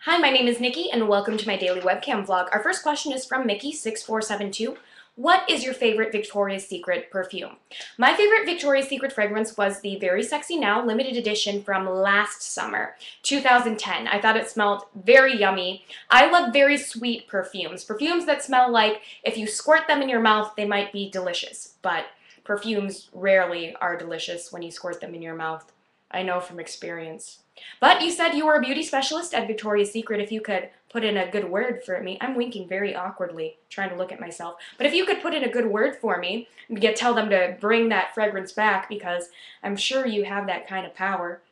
Hi, my name is Nikki, and welcome to my daily webcam vlog. Our first question is from Mickey6472. What is your favorite Victoria's Secret perfume? My favorite Victoria's Secret fragrance was the Very Sexy Now limited edition from last summer, 2010. I thought it smelled very yummy. I love very sweet perfumes. Perfumes that smell like if you squirt them in your mouth, they might be delicious, but perfumes rarely are delicious when you squirt them in your mouth. I know from experience. But you said you were a beauty specialist at Victoria's Secret. If you could put in a good word for me. I'm winking very awkwardly, trying to look at myself. But if you could put in a good word for me, tell them to bring that fragrance back, because I'm sure you have that kind of power.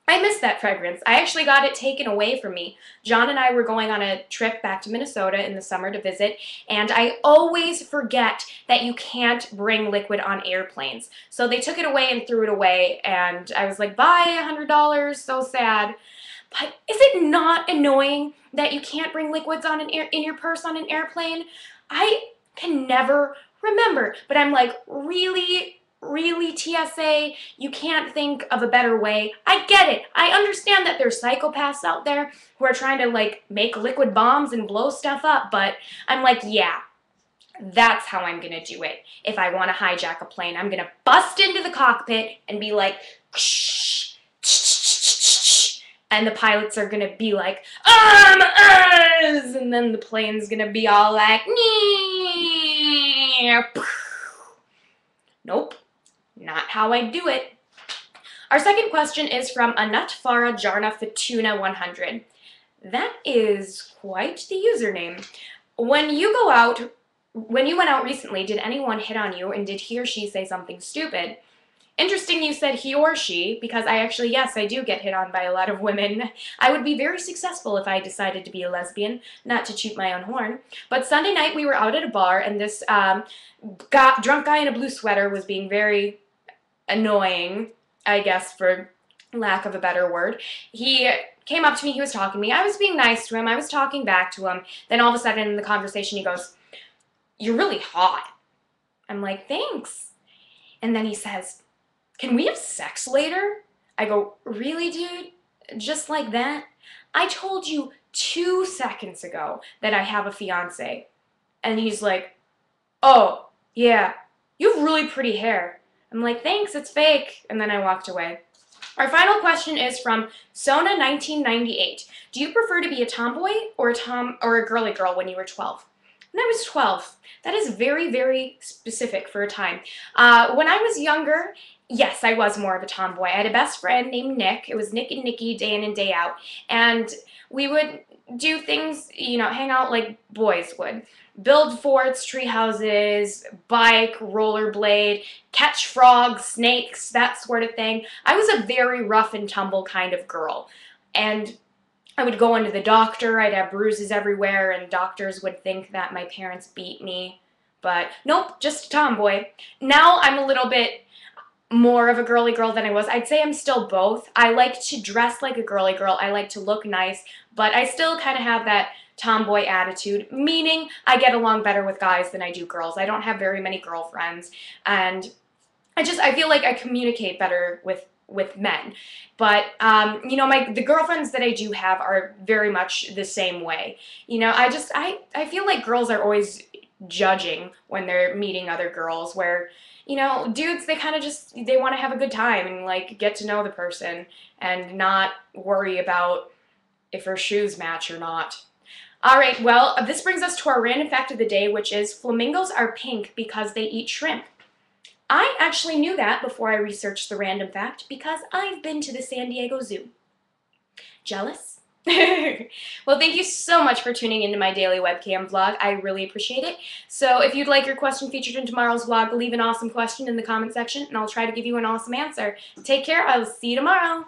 I miss that fragrance. I actually got it taken away from me. John and I were going on a trip back to Minnesota in the summer to visit, and I always forget that you can't bring liquid on airplanes. So they took it away and threw it away, and I was like, bye, $100, so sad. But is it not annoying that you can't bring liquids on in your purse on an airplane? I can never remember, but I'm like, really, TSA, you can't think of a better way. I get it. I understand that there's psychopaths out there who are trying to like make liquid bombs and blow stuff up, but I'm like, yeah, that's how I'm gonna do it. If I want to hijack a plane, I'm gonna bust into the cockpit and be like, and the pilots are gonna be like, us, and then the plane's gonna be all like, nope. Not how I do it. Our second question is from Anutfara Jarna Fatuna 100. That is quite the username. When you went out recently, did anyone hit on you, and did he or she say something stupid? Interesting you said he or she, because yes, I do get hit on by a lot of women. I would be very successful if I decided to be a lesbian, not to toot my own horn. But Sunday night we were out at a bar, and this drunk guy in a blue sweater was being very annoying, I guess, for lack of a better word. He came up to me, he was talking to me, I was being nice to him, I was talking back to him, then all of a sudden in the conversation he goes, "You're really hot." I'm like, "Thanks." And then he says, "Can we have sex later?" I go, "Really, dude? Just like that? I told you 2 seconds ago that I have a fiance." And he's like, "Oh, yeah, you have really pretty hair." I'm like, "Thanks, it's fake." And then I walked away. Our final question is from Sona1998. Do you prefer to be a tomboy or a girly girl when you were 12? When I was 12. That is very, very specific for a time. When I was younger, yes, I was more of a tomboy. I had a best friend named Nick. It was Nick and Nikki day in and day out. And we would do things, hang out like boys would. Build forts, tree houses, bike, rollerblade, catch frogs, snakes, that sort of thing. I was a very rough and tumble kind of girl. And I would go into the doctor, I'd have bruises everywhere, and doctors would think that my parents beat me. But nope, just a tomboy. Now I'm a little bit more of a girly girl than I was. I'd say I'm still both. I like to dress like a girly girl. I like to look nice, but I still kind of have that tomboy attitude, meaning I get along better with guys than I do girls. I don't have very many girlfriends, and I feel like I communicate better with men. But the girlfriends that I do have are very much the same way. I feel like girls are always judging when they're meeting other girls, where dudes, they kind of they want to have a good time and like get to know the person and not worry about if her shoes match or not. All right, well, this brings us to our random fact of the day, which is flamingos are pink because they eat shrimp. I actually knew that before I researched the random fact because I've been to the San Diego Zoo. Jealous? Well, thank you so much for tuning into my daily webcam vlog. I really appreciate it. So if you'd like your question featured in tomorrow's vlog, leave an awesome question in the comment section and I'll try to give you an awesome answer. Take care. I'll see you tomorrow.